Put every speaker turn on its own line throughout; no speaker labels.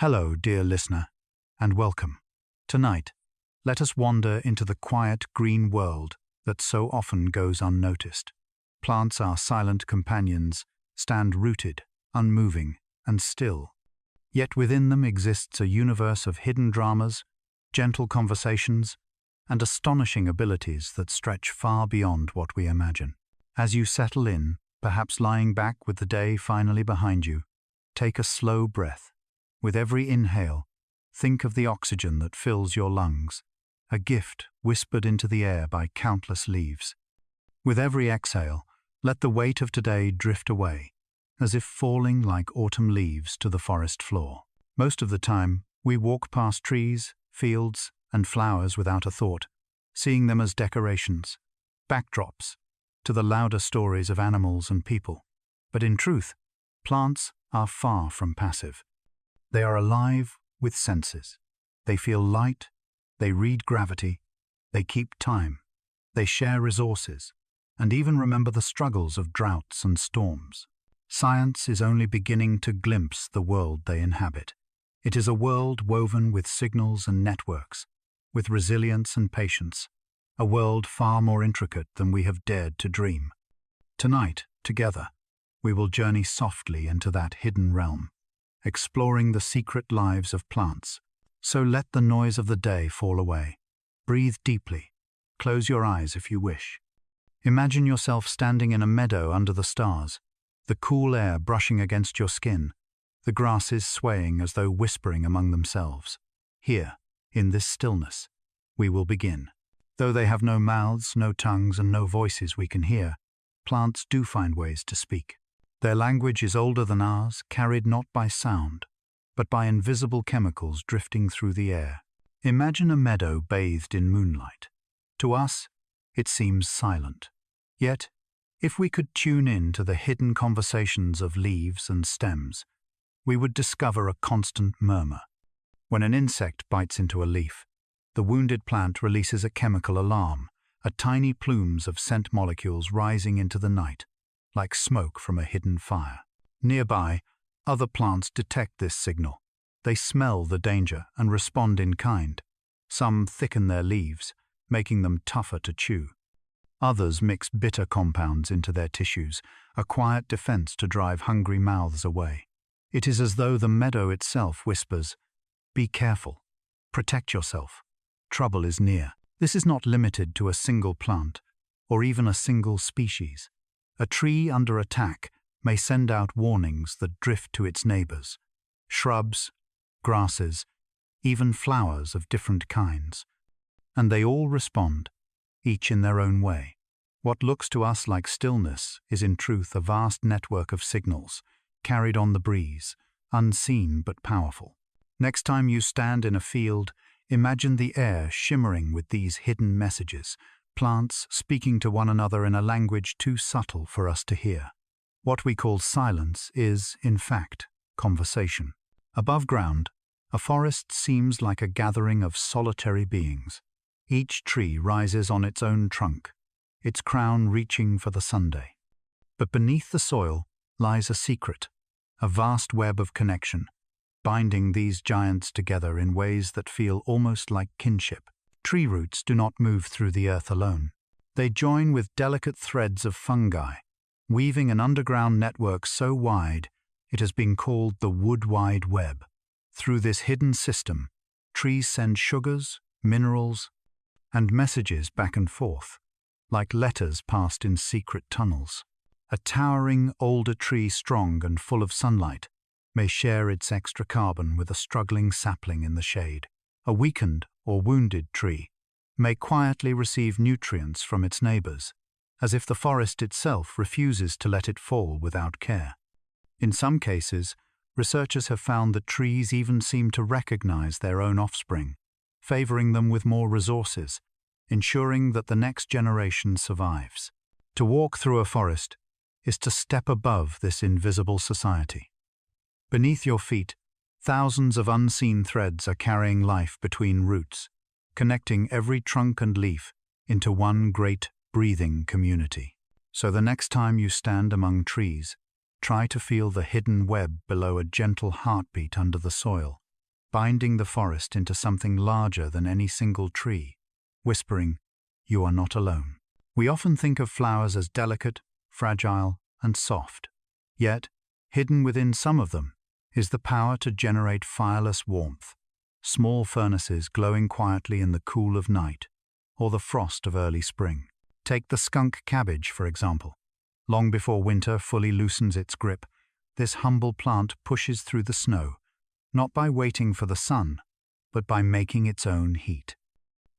Hello, dear listener, and welcome. Tonight, let us wander into the quiet green world that so often goes unnoticed. Plants are silent companions, stand rooted, unmoving, and still. Yet within them exists a universe of hidden dramas, gentle conversations, and astonishing abilities that stretch far beyond what we imagine. As you settle in, perhaps lying back with the day finally behind you, take a slow breath. With every inhale, think of the oxygen that fills your lungs, a gift whispered into the air by countless leaves. With every exhale, let the weight of today drift away, as if falling like autumn leaves to the forest floor. Most of the time, we walk past trees, fields, and flowers without a thought, seeing them as decorations, backdrops, to the louder stories of animals and people. But in truth, plants are far from passive. They are alive with senses. They feel light, they read gravity, they keep time, they share resources, and even remember the struggles of droughts and storms. Science is only beginning to glimpse the world they inhabit. It is a world woven with signals and networks, with resilience and patience, a world far more intricate than we have dared to dream. Tonight, together, we will journey softly into that hidden realm, exploring the secret lives of plants. So let the noise of the day fall away. Breathe deeply. Close your eyes if you wish. Imagine yourself standing in a meadow under the stars, the cool air brushing against your skin, the grasses swaying as though whispering among themselves. Here, in this stillness, we will begin. Though they have no mouths, no tongues, and no voices we can hear, plants do find ways to speak. Their language is older than ours, carried not by sound, but by invisible chemicals drifting through the air. Imagine a meadow bathed in moonlight. To us, it seems silent. Yet, if we could tune in to the hidden conversations of leaves and stems, we would discover a constant murmur. When an insect bites into a leaf, the wounded plant releases a chemical alarm, tiny plumes of scent molecules rising into the night, like smoke from a hidden fire. Nearby, other plants detect this signal. They smell the danger and respond in kind. Some thicken their leaves, making them tougher to chew. Others mix bitter compounds into their tissues, a quiet defense to drive hungry mouths away. It is as though the meadow itself whispers, "Be careful. Protect yourself. Trouble is near." This is not limited to a single plant, or even a single species. A tree under attack may send out warnings that drift to its neighbors, shrubs, grasses, even flowers of different kinds. And they all respond, each in their own way. What looks to us like stillness is in truth a vast network of signals, carried on the breeze, unseen but powerful. Next time you stand in a field, imagine the air shimmering with these hidden messages, plants speaking to one another in a language too subtle for us to hear. What we call silence is, in fact, conversation. Above ground, a forest seems like a gathering of solitary beings. Each tree rises on its own trunk, its crown reaching for the sunday. But beneath the soil lies a secret, a vast web of connection, binding these giants together in ways that feel almost like kinship. Tree roots do not move through the earth alone. They join with delicate threads of fungi, weaving an underground network so wide it has been called the wood wide web. Through this hidden system, trees send sugars, minerals, and messages back and forth, like letters passed in secret tunnels. A towering older tree, strong and full of sunlight, may share its extra carbon with a struggling sapling in the shade. A weakened or wounded tree may quietly receive nutrients from its neighbors, as if the forest itself refuses to let it fall without care. In some cases, researchers have found that trees even seem to recognize their own offspring, favoring them with more resources, ensuring that the next generation survives. To walk through a forest is to step above this invisible society. Beneath your feet, thousands of unseen threads are carrying life between roots, connecting every trunk and leaf into one great, breathing community. So the next time you stand among trees, try to feel the hidden web below, a gentle heartbeat under the soil, binding the forest into something larger than any single tree, whispering, "You are not alone." We often think of flowers as delicate, fragile, and soft. Yet, hidden within some of them is the power to generate fireless warmth, small furnaces glowing quietly in the cool of night, or the frost of early spring. Take the skunk cabbage, for example. Long before winter fully loosens its grip, this humble plant pushes through the snow, not by waiting for the sun, but by making its own heat.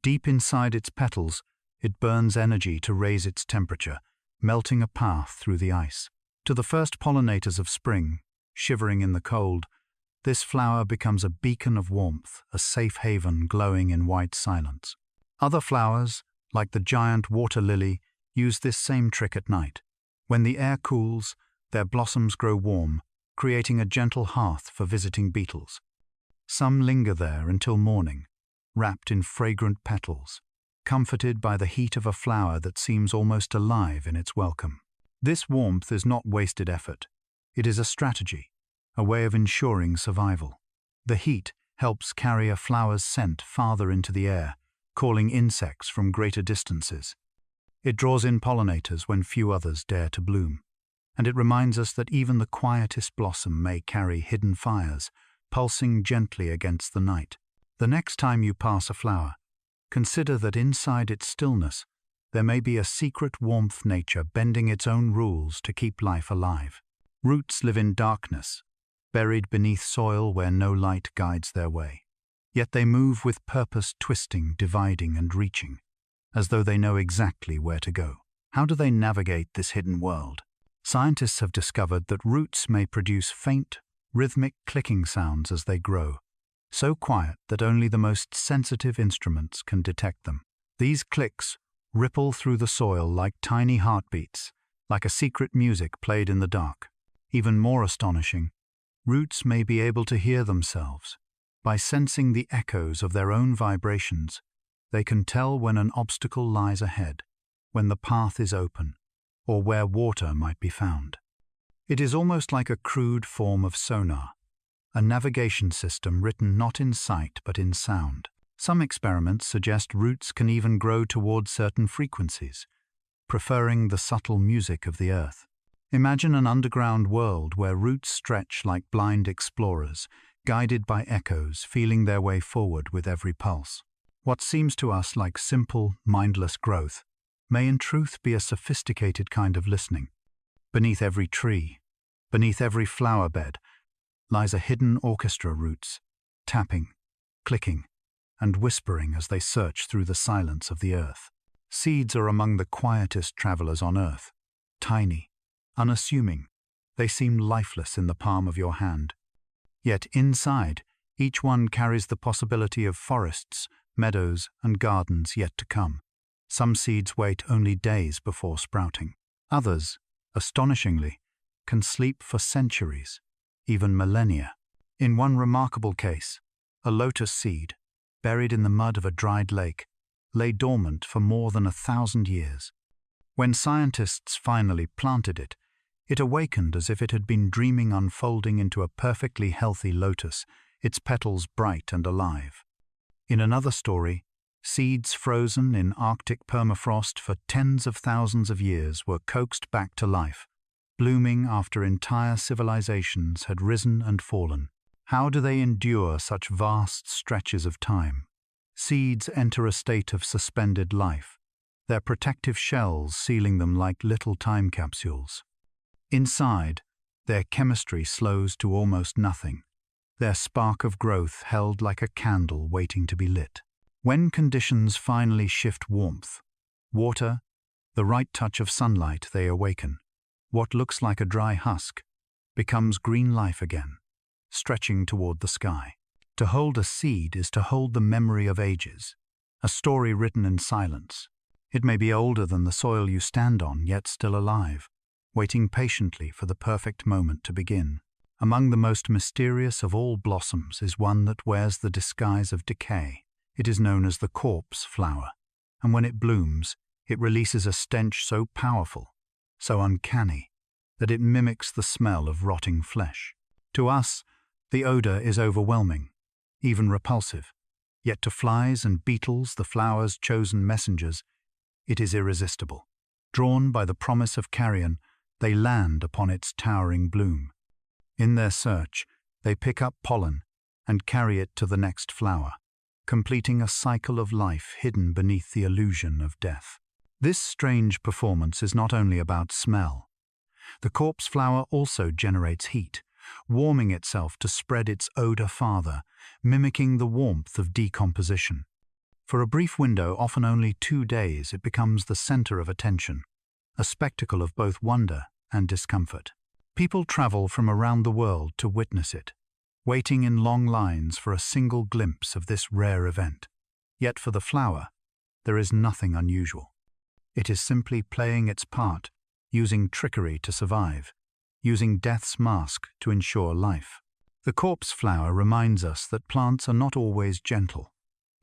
Deep inside its petals, it burns energy to raise its temperature, melting a path through the ice. To the first pollinators of spring, shivering in the cold, this flower becomes a beacon of warmth, a safe haven glowing in white silence. Other flowers, like the giant water lily, use this same trick at night. When the air cools, their blossoms grow warm, creating a gentle hearth for visiting beetles. Some linger there until morning, wrapped in fragrant petals, comforted by the heat of a flower that seems almost alive in its welcome. This warmth is not wasted effort. It is a strategy, a way of ensuring survival. The heat helps carry a flower's scent farther into the air, calling insects from greater distances. It draws in pollinators when few others dare to bloom. And it reminds us that even the quietest blossom may carry hidden fires, pulsing gently against the night. The next time you pass a flower, consider that inside its stillness, there may be a secret warmth nature bending its own rules to keep life alive. Roots live in darkness, buried beneath soil where no light guides their way. Yet they move with purpose, twisting, dividing, and reaching, as though they know exactly where to go. How do they navigate this hidden world? Scientists have discovered that roots may produce faint, rhythmic clicking sounds as they grow, so quiet that only the most sensitive instruments can detect them. These clicks ripple through the soil like tiny heartbeats, like a secret music played in the dark. Even more astonishing, roots may be able to hear themselves. By sensing the echoes of their own vibrations, they can tell when an obstacle lies ahead, when the path is open, or where water might be found. It is almost like a crude form of sonar, a navigation system written not in sight but in sound. Some experiments suggest roots can even grow towards certain frequencies, preferring the subtle music of the earth. Imagine an underground world where roots stretch like blind explorers, guided by echoes, feeling their way forward with every pulse. What seems to us like simple, mindless growth may in truth be a sophisticated kind of listening. Beneath every tree, beneath every flower bed, lies a hidden orchestra roots, tapping, clicking, and whispering as they search through the silence of the earth. Seeds are among the quietest travelers on earth. Tiny, unassuming, they seem lifeless in the palm of your hand. Yet inside, each one carries the possibility of forests, meadows, and gardens yet to come. Some seeds wait only days before sprouting. Others, astonishingly, can sleep for centuries, even millennia. In one remarkable case, a lotus seed, buried in the mud of a dried lake, lay dormant for more than 1,000 years. When scientists finally planted it, it awakened as if it had been dreaming, unfolding into a perfectly healthy lotus, its petals bright and alive. In another story, seeds frozen in Arctic permafrost for tens of thousands of years were coaxed back to life, blooming after entire civilizations had risen and fallen. How do they endure such vast stretches of time? Seeds enter a state of suspended life, their protective shells sealing them like little time capsules. Inside, their chemistry slows to almost nothing, their spark of growth held like a candle waiting to be lit. When conditions finally shift warmth, water, the right touch of sunlight, they awaken. What looks like a dry husk becomes green life again, stretching toward the sky. To hold a seed is to hold the memory of ages, a story written in silence. It may be older than the soil you stand on, yet still alive, waiting patiently for the perfect moment to begin. Among the most mysterious of all blossoms is one that wears the disguise of decay. It is known as the corpse flower, and when it blooms, it releases a stench so powerful, so uncanny, that it mimics the smell of rotting flesh. To us, the odor is overwhelming. even repulsive. Yet to flies and beetles, the flower's chosen messengers, it is irresistible. Drawn by the promise of carrion, they land upon its towering bloom. In their search, they pick up pollen and carry it to the next flower, completing a cycle of life hidden beneath the illusion of death. This strange performance is not only about smell. The corpse flower also generates heat, warming itself to spread its odor farther, mimicking the warmth of decomposition. For a brief window, often only 2 days, it becomes the center of attention, a spectacle of both wonder and discomfort. People travel from around the world to witness it, waiting in long lines for a single glimpse of this rare event. Yet for the flower, there is nothing unusual. It is simply playing its part, using trickery to survive, using death's mask to ensure life. The corpse flower reminds us that plants are not always gentle.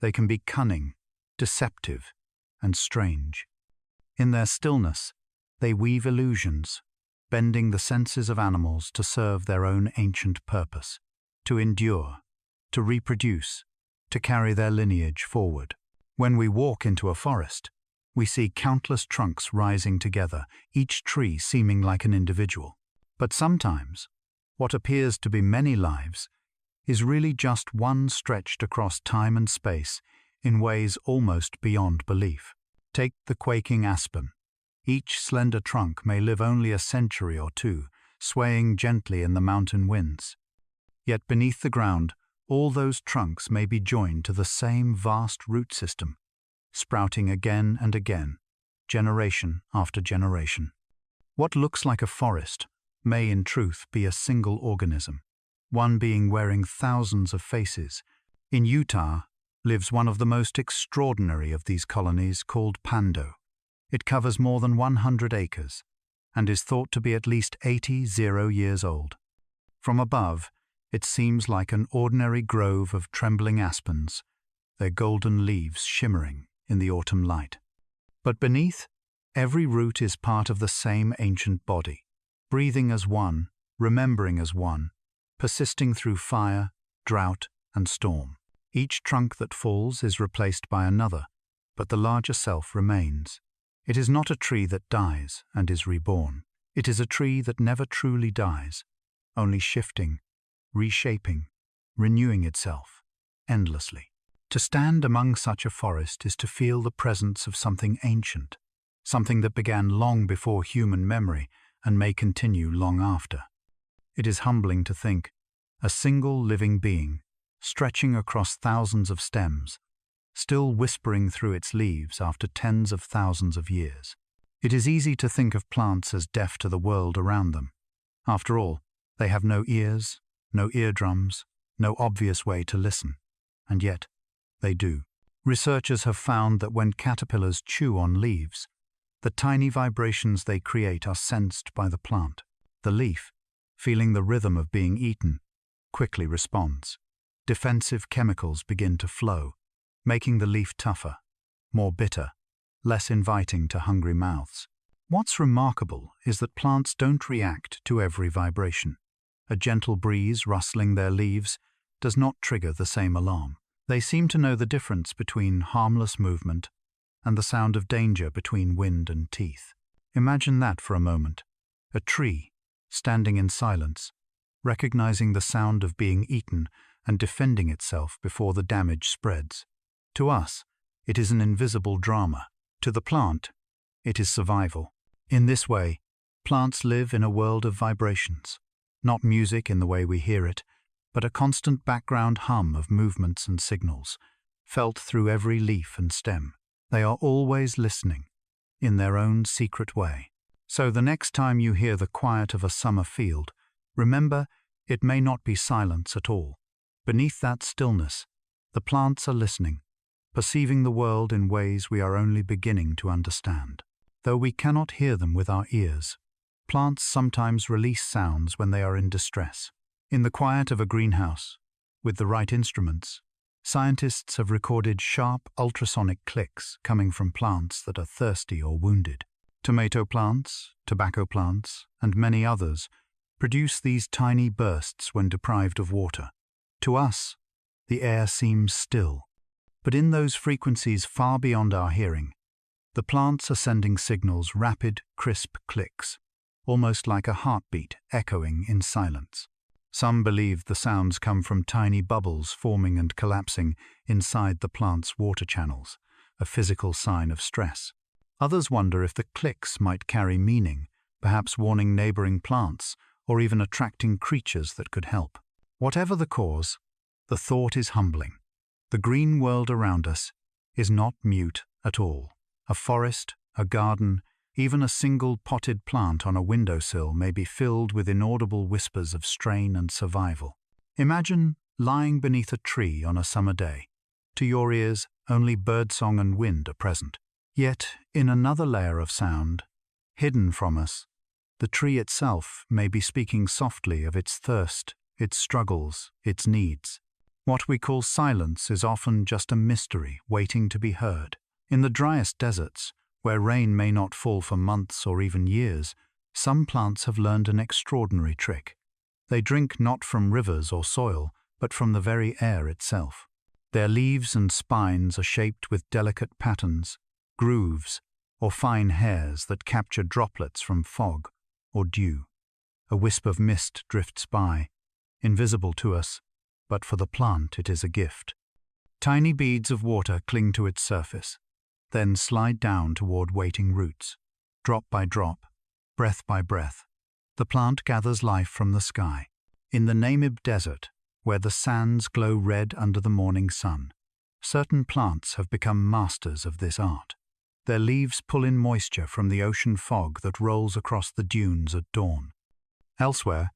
They can be cunning, deceptive, and strange. In their stillness, they weave illusions, bending the senses of animals to serve their own ancient purpose, to endure, to reproduce, to carry their lineage forward. When we walk into a forest, we see countless trunks rising together, each tree seeming like an individual. But sometimes, what appears to be many lives is really just one stretched across time and space in ways almost beyond belief. Take the quaking aspen. Each slender trunk may live only a century or two, swaying gently in the mountain winds. Yet beneath the ground, all those trunks may be joined to the same vast root system, sprouting again and again, generation after generation. What looks like a forest may in truth be a single organism, one being wearing thousands of faces. In Utah lives one of the most extraordinary of these colonies, called Pando. It covers more than 100 acres and is thought to be at least 80 years old. From above, it seems like an ordinary grove of trembling aspens, their golden leaves shimmering in the autumn light. But beneath, every root is part of the same ancient body, breathing as one, remembering as one, persisting through fire, drought, and storm. Each trunk that falls is replaced by another, but the larger self remains. It is not a tree that dies and is reborn. It is a tree that never truly dies, only shifting, reshaping, renewing itself, endlessly. To stand among such a forest is to feel the presence of something ancient, something that began long before human memory and may continue long after. It is humbling to think, a single living being, stretching across thousands of stems, still whispering through its leaves after tens of thousands of years. It is easy to think of plants as deaf to the world around them. After all, they have no ears, no eardrums, no obvious way to listen. And yet, they do. Researchers have found that when caterpillars chew on leaves, the tiny vibrations they create are sensed by the plant. The leaf, feeling the rhythm of being eaten, quickly responds. Defensive chemicals begin to flow, making the leaf tougher, more bitter, less inviting to hungry mouths. What's remarkable is that plants don't react to every vibration. A gentle breeze rustling their leaves does not trigger the same alarm. They seem to know the difference between harmless movement and the sound of danger between wind and teeth. Imagine that for a moment. A tree, standing in silence, recognizing the sound of being eaten and defending itself before the damage spreads. To us, it is an invisible drama. To the plant, it is survival. In this way, plants live in a world of vibrations, not music in the way we hear it, but a constant background hum of movements and signals, felt through every leaf and stem. They are always listening, in their own secret way. So the next time you hear the quiet of a summer field, remember, it may not be silence at all. Beneath that stillness, the plants are listening, perceiving the world in ways we are only beginning to understand. Though we cannot hear them with our ears, plants sometimes release sounds when they are in distress. In the quiet of a greenhouse, with the right instruments, scientists have recorded sharp ultrasonic clicks coming from plants that are thirsty or wounded. Tomato plants, tobacco plants, and many others produce these tiny bursts when deprived of water. To us, The air seems still. But in those frequencies far beyond our hearing, the plants are sending signals, rapid, crisp clicks, almost like a heartbeat echoing in silence. Some believe the sounds come from tiny bubbles forming and collapsing inside the plant's water channels, a physical sign of stress. Others wonder if the clicks might carry meaning, perhaps warning neighboring plants or even attracting creatures that could help. Whatever the cause, the thought is humbling. The green world around us is not mute at all. A forest, a garden, even a single potted plant on a windowsill may be filled with inaudible whispers of strain and survival. Imagine lying beneath a tree on a summer day. To your ears, only birdsong and wind are present. Yet, in another layer of sound, hidden from us, the tree itself may be speaking softly of its thirst, its struggles, its needs. What we call silence is often just a mystery waiting to be heard. In the driest deserts, where rain may not fall for months or even years, some plants have learned an extraordinary trick. They drink not from rivers or soil, but from the very air itself. Their leaves and spines are shaped with delicate patterns, grooves, or fine hairs that capture droplets from fog or dew. A wisp of mist drifts by, invisible to us, but for the plant it is a gift. Tiny beads of water cling to its surface, then slide down toward waiting roots. Drop by drop, breath by breath, the plant gathers life from the sky. In the Namib Desert, where the sands glow red under the morning sun, certain plants have become masters of this art. Their leaves pull in moisture from the ocean fog that rolls across the dunes at dawn. Elsewhere,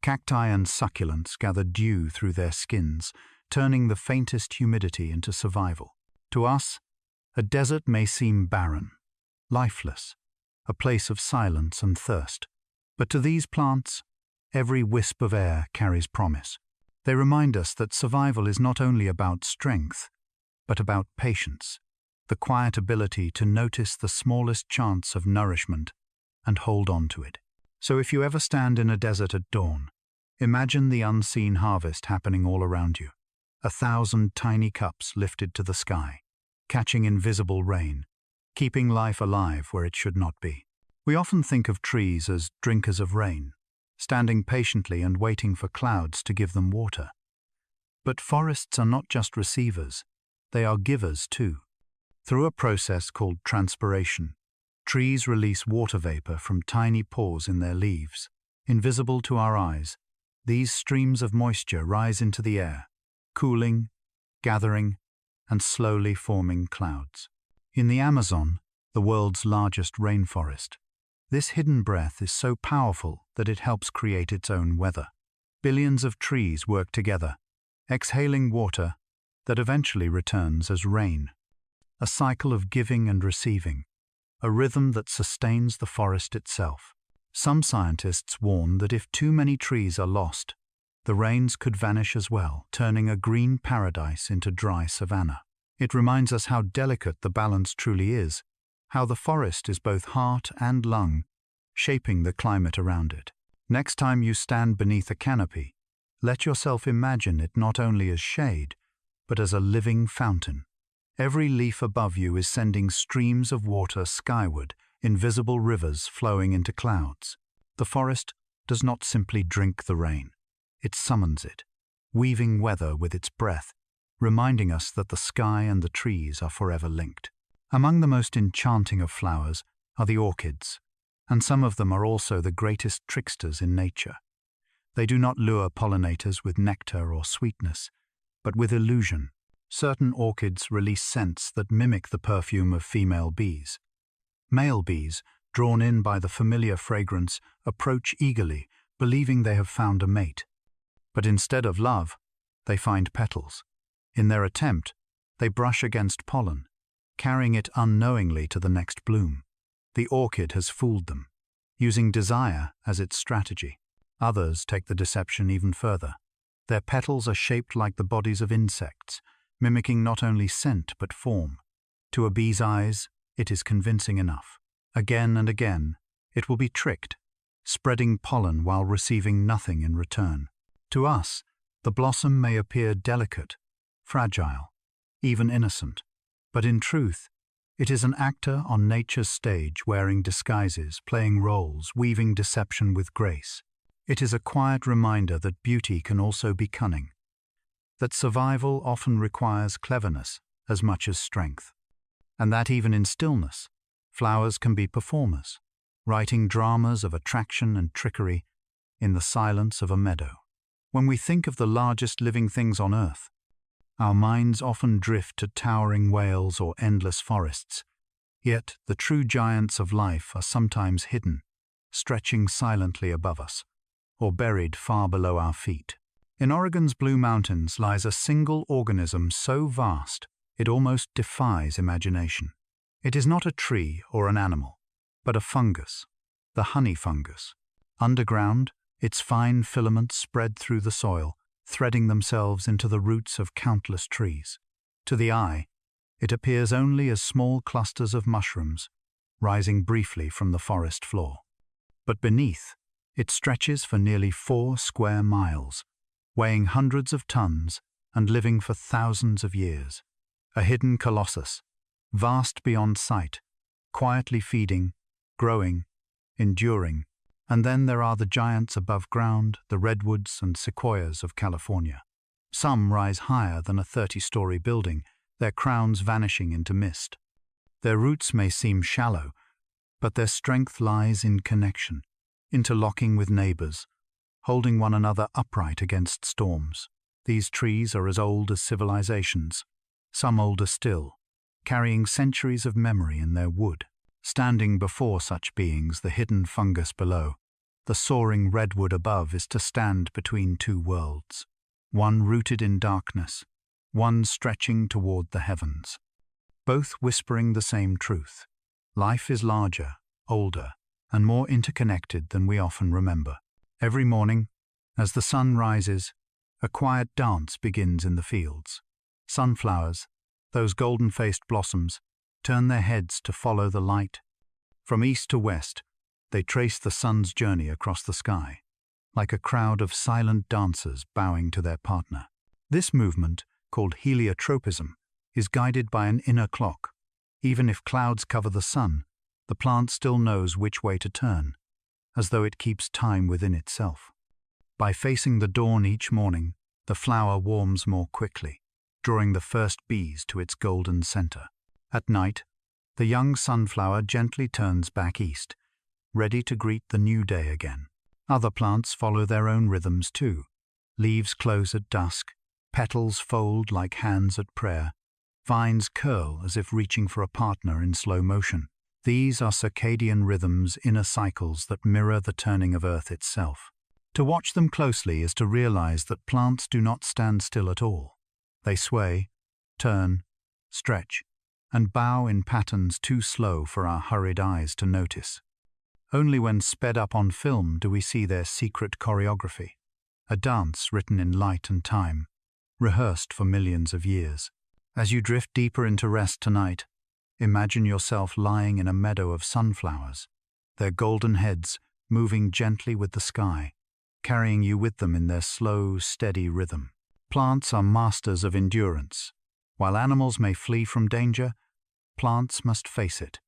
cacti and succulents gather dew through their skins, turning the faintest humidity into survival. To us, a desert may seem barren, lifeless, a place of silence and thirst. But to these plants, every wisp of air carries promise. They remind us that survival is not only about strength, but about patience, the quiet ability to notice the smallest chance of nourishment and hold on to it. So if you ever stand in a desert at dawn, imagine the unseen harvest happening all around you, 1,000 tiny cups lifted to the sky, catching invisible rain, keeping life alive where it should not be. We often think of trees as drinkers of rain, standing patiently and waiting for clouds to give them water. But forests are not just receivers, they are givers too. Through a process called transpiration, trees release water vapor from tiny pores in their leaves. Invisible to our eyes, these streams of moisture rise into the air, cooling, gathering, and slowly forming clouds. In the Amazon, the world's largest rainforest, this hidden breath is so powerful that it helps create its own weather. Billions of trees work together, exhaling water that eventually returns as rain. A cycle of giving and receiving, a rhythm that sustains the forest itself. Some scientists warn that if too many trees are lost, the rains could vanish as well, turning a green paradise into dry savanna. It reminds us how delicate the balance truly is, how the forest is both heart and lung, shaping the climate around it. Next time you stand beneath a canopy, let yourself imagine it not only as shade, but as a living fountain. Every leaf above you is sending streams of water skyward, invisible rivers flowing into clouds. The forest does not simply drink the rain. It summons it, weaving weather with its breath, reminding us that the sky and the trees are forever linked. Among the most enchanting of flowers are the orchids, and some of them are also the greatest tricksters in nature. They do not lure pollinators with nectar or sweetness, but with illusion. Certain orchids release scents that mimic the perfume of female bees. Male bees, drawn in by the familiar fragrance, approach eagerly, believing they have found a mate. But instead of love, they find petals. In their attempt, they brush against pollen, carrying it unknowingly to the next bloom. The orchid has fooled them, using desire as its strategy. Others take the deception even further. Their petals are shaped like the bodies of insects, mimicking not only scent but form. To a bee's eyes, it is convincing enough. Again and again, it will be tricked, spreading pollen while receiving nothing in return. To us, the blossom may appear delicate, fragile, even innocent. But in truth, it is an actor on nature's stage wearing disguises, playing roles, weaving deception with grace. It is a quiet reminder that beauty can also be cunning, that survival often requires cleverness as much as strength, and that even in stillness, flowers can be performers, writing dramas of attraction and trickery in the silence of a meadow. When we think of the largest living things on earth, our minds often drift to towering whales or endless forests, yet the true giants of life are sometimes hidden, stretching silently above us, or buried far below our feet. In Oregon's Blue Mountains lies a single organism so vast it almost defies imagination. It is not a tree or an animal, but a fungus, the honey fungus. Underground, its fine filaments spread through the soil, threading themselves into the roots of countless trees. To the eye, it appears only as small clusters of mushrooms, rising briefly from the forest floor. But beneath, it stretches for nearly 4 square miles, weighing hundreds of tons and living for thousands of years. A hidden colossus, vast beyond sight, quietly feeding, growing, enduring. And then there are the giants above ground, the redwoods and sequoias of California. Some rise higher than a 30-story building, their crowns vanishing into mist. Their roots may seem shallow, but their strength lies in connection, interlocking with neighbors, holding one another upright against storms. These trees are as old as civilizations, some older still, carrying centuries of memory in their wood. Standing before such beings, the hidden fungus below, the soaring redwood above is to stand between two worlds, one rooted in darkness, one stretching toward the heavens, both whispering the same truth. Life is larger, older, and more interconnected than we often remember. Every morning, as the sun rises, a quiet dance begins in the fields. Sunflowers, those golden-faced blossoms, turn their heads to follow the light. From east to west, they trace the sun's journey across the sky, like a crowd of silent dancers bowing to their partner. This movement, called heliotropism, is guided by an inner clock. Even if clouds cover the sun, the plant still knows which way to turn, as though it keeps time within itself. By facing the dawn each morning, the flower warms more quickly, drawing the first bees to its golden center. At night, the young sunflower gently turns back east, ready to greet the new day again. Other plants follow their own rhythms too. Leaves close at dusk, petals fold like hands at prayer, vines curl as if reaching for a partner in slow motion. These are circadian rhythms, inner cycles that mirror the turning of Earth itself. To watch them closely is to realize that plants do not stand still at all. They sway, turn, stretch, and bow in patterns too slow for our hurried eyes to notice. Only when sped up on film do we see their secret choreography, a dance written in light and time, rehearsed for millions of years. As you drift deeper into rest tonight, imagine yourself lying in a meadow of sunflowers, their golden heads moving gently with the sky, carrying you with them in their slow, steady rhythm. Plants are masters of endurance. While animals may flee from danger, plants must face it,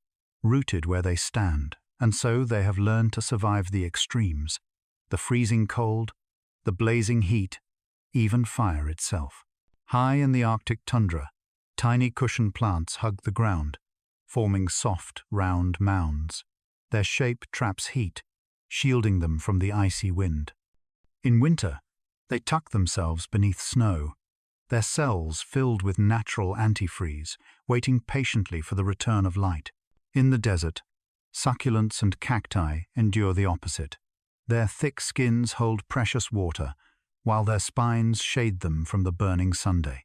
rooted where they stand, and so they have learned to survive the extremes, the freezing cold, the blazing heat, even fire itself. High in the Arctic tundra, tiny cushion plants hug the ground, forming soft, round mounds. Their shape traps heat, shielding them from the icy wind. In winter, they tuck themselves beneath snow, their cells filled with natural antifreeze, waiting patiently for the return of light. In the desert, succulents and cacti endure the opposite. Their thick skins hold precious water, while their spines shade them from the burning sunday.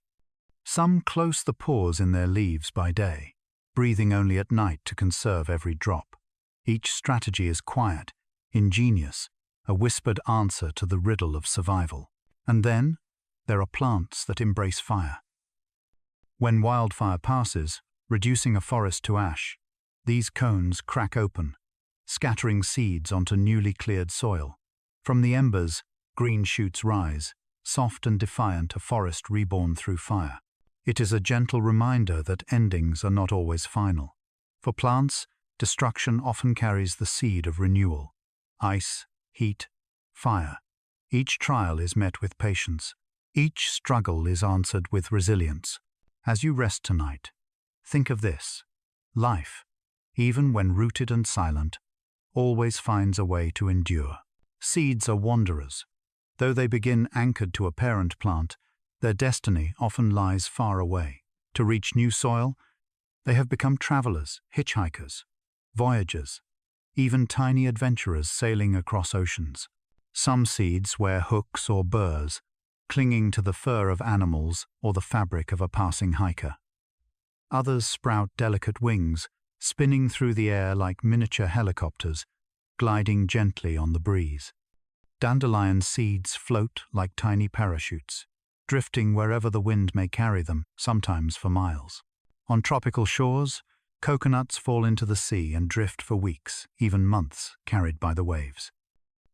Some close the pores in their leaves by day, breathing only at night to conserve every drop. Each strategy is quiet, ingenious, a whispered answer to the riddle of survival. And then, there are plants that embrace fire. When wildfire passes, reducing a forest to ash, these cones crack open, scattering seeds onto newly cleared soil. From the embers, green shoots rise, soft and defiant, a forest reborn through fire. It is a gentle reminder that endings are not always final. For plants, destruction often carries the seed of renewal. Ice, heat, fire. Each trial is met with patience. Each struggle is answered with resilience. As you rest tonight, think of this. Life, even when rooted and silent, always finds a way to endure. Seeds are wanderers. Though they begin anchored to a parent plant, their destiny often lies far away. To reach new soil, they have become travelers, hitchhikers, voyagers, even tiny adventurers sailing across oceans. Some seeds wear hooks or burrs, clinging to the fur of animals or the fabric of a passing hiker. Others sprout delicate wings, spinning through the air like miniature helicopters, gliding gently on the breeze. Dandelion seeds float like tiny parachutes, drifting wherever the wind may carry them, sometimes for miles. On tropical shores, coconuts fall into the sea and drift for weeks, even months, carried by the waves.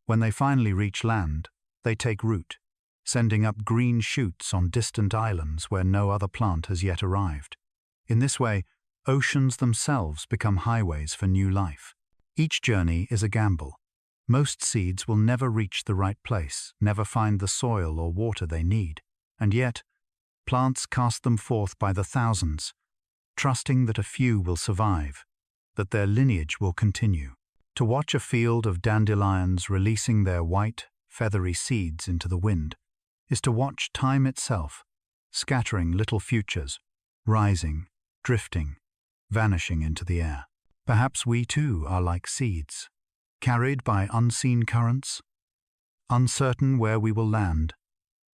When they finally reach land, they take root, sending up green shoots on distant islands where no other plant has yet arrived. In this way, oceans themselves become highways for new life. Each journey is a gamble. Most seeds will never reach the right place, never find the soil or water they need. And yet, plants cast them forth by the thousands, trusting that a few will survive, that their lineage will continue. To watch a field of dandelions releasing their white, feathery seeds into the wind is to watch time itself, scattering little futures, rising, drifting, vanishing into the air. Perhaps we too are like seeds, carried by unseen currents, uncertain where we will land,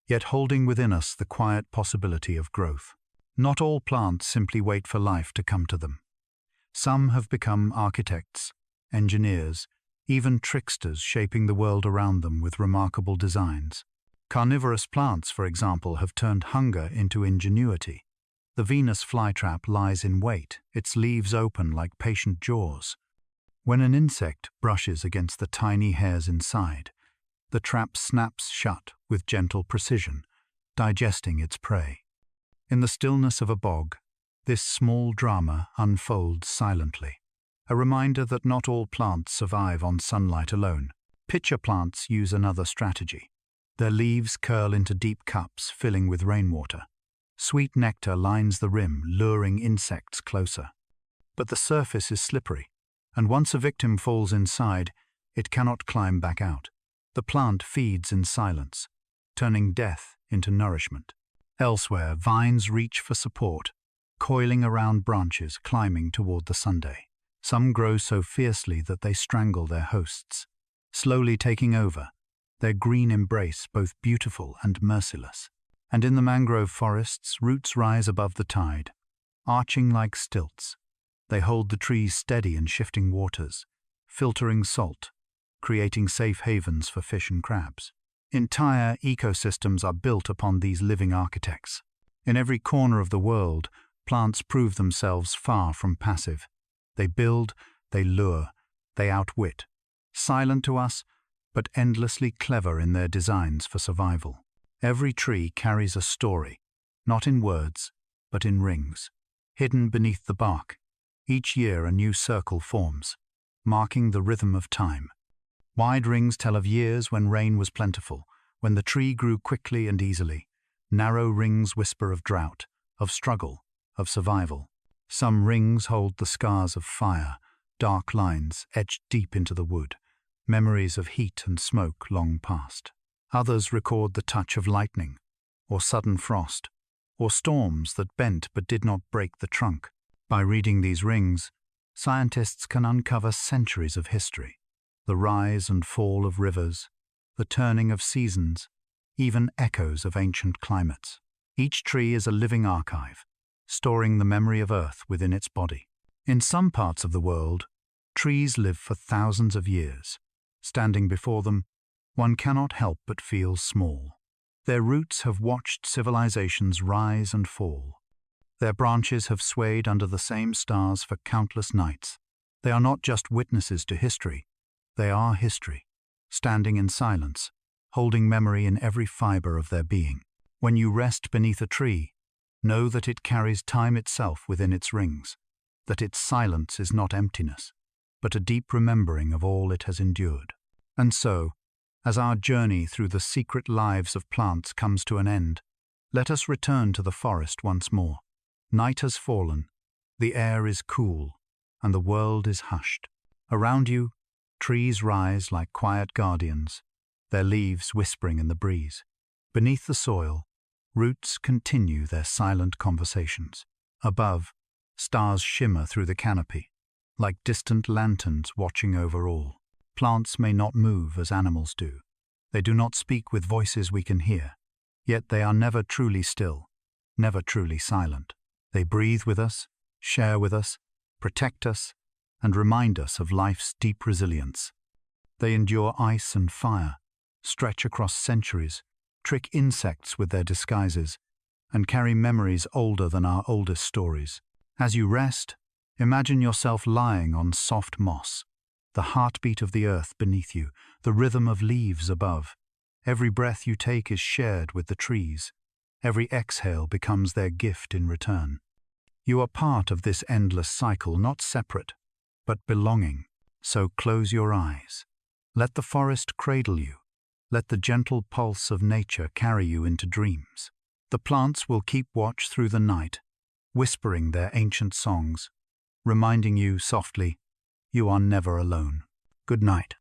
yet holding within us the quiet possibility of growth. Not all plants simply wait for life to come to them. Some have become architects, engineers, even tricksters, shaping the world around them with remarkable designs. Carnivorous plants, for example, have turned hunger into ingenuity. The Venus flytrap lies in wait, its leaves open like patient jaws. When an insect brushes against the tiny hairs inside, the trap snaps shut with gentle precision, digesting its prey. In the stillness of a bog, this small drama unfolds silently, a reminder that not all plants survive on sunlight alone. Pitcher plants use another strategy. Their leaves curl into deep cups, filling with rainwater. Sweet nectar lines the rim, luring insects closer. But the surface is slippery, and once a victim falls inside, it cannot climb back out. The plant feeds in silence, turning death into nourishment. Elsewhere, vines reach for support, coiling around branches, climbing toward the sunday. Some grow so fiercely that they strangle their hosts, slowly taking over, their green embrace both beautiful and merciless. And in the mangrove forests, roots rise above the tide, arching like stilts. They hold the trees steady in shifting waters, filtering salt, creating safe havens for fish and crabs. Entire ecosystems are built upon these living architects. In every corner of the world, plants prove themselves far from passive. They build, they lure, they outwit. Silent to us, but endlessly clever in their designs for survival. Every tree carries a story, not in words, but in rings. Hidden beneath the bark, each year a new circle forms, marking the rhythm of time. Wide rings tell of years when rain was plentiful, when the tree grew quickly and easily. Narrow rings whisper of drought, of struggle, of survival. Some rings hold the scars of fire, dark lines etched deep into the wood, memories of heat and smoke long past. Others record the touch of lightning, or sudden frost, or storms that bent but did not break the trunk. By reading these rings, scientists can uncover centuries of history, the rise and fall of rivers, the turning of seasons, even echoes of ancient climates. Each tree is a living archive, storing the memory of Earth within its body. In some parts of the world, trees live for thousands of years. Standing before them, one cannot help but feel small. Their roots have watched civilizations rise and fall. Their branches have swayed under the same stars for countless nights. They are not just witnesses to history, they are history, standing in silence, holding memory in every fiber of their being. When you rest beneath a tree, know that it carries time itself within its rings, that its silence is not emptiness, but a deep remembering of all it has endured. And so, as our journey through the secret lives of plants comes to an end, let us return to the forest once more. Night has fallen, the air is cool, and the world is hushed. Around you, trees rise like quiet guardians, their leaves whispering in the breeze. Beneath the soil, roots continue their silent conversations. Above, stars shimmer through the canopy, like distant lanterns watching over all. Plants may not move as animals do. They do not speak with voices we can hear, yet they are never truly still, never truly silent. They breathe with us, share with us, protect us, and remind us of life's deep resilience. They endure ice and fire, stretch across centuries, trick insects with their disguises, and carry memories older than our oldest stories. As you rest, imagine yourself lying on soft moss, the heartbeat of the earth beneath you, the rhythm of leaves above. Every breath you take is shared with the trees. Every exhale becomes their gift in return. You are part of this endless cycle, not separate, but belonging. So close your eyes. Let the forest cradle you. Let the gentle pulse of nature carry you into dreams. The plants will keep watch through the night, whispering their ancient songs, reminding you softly, you are never alone. Good night.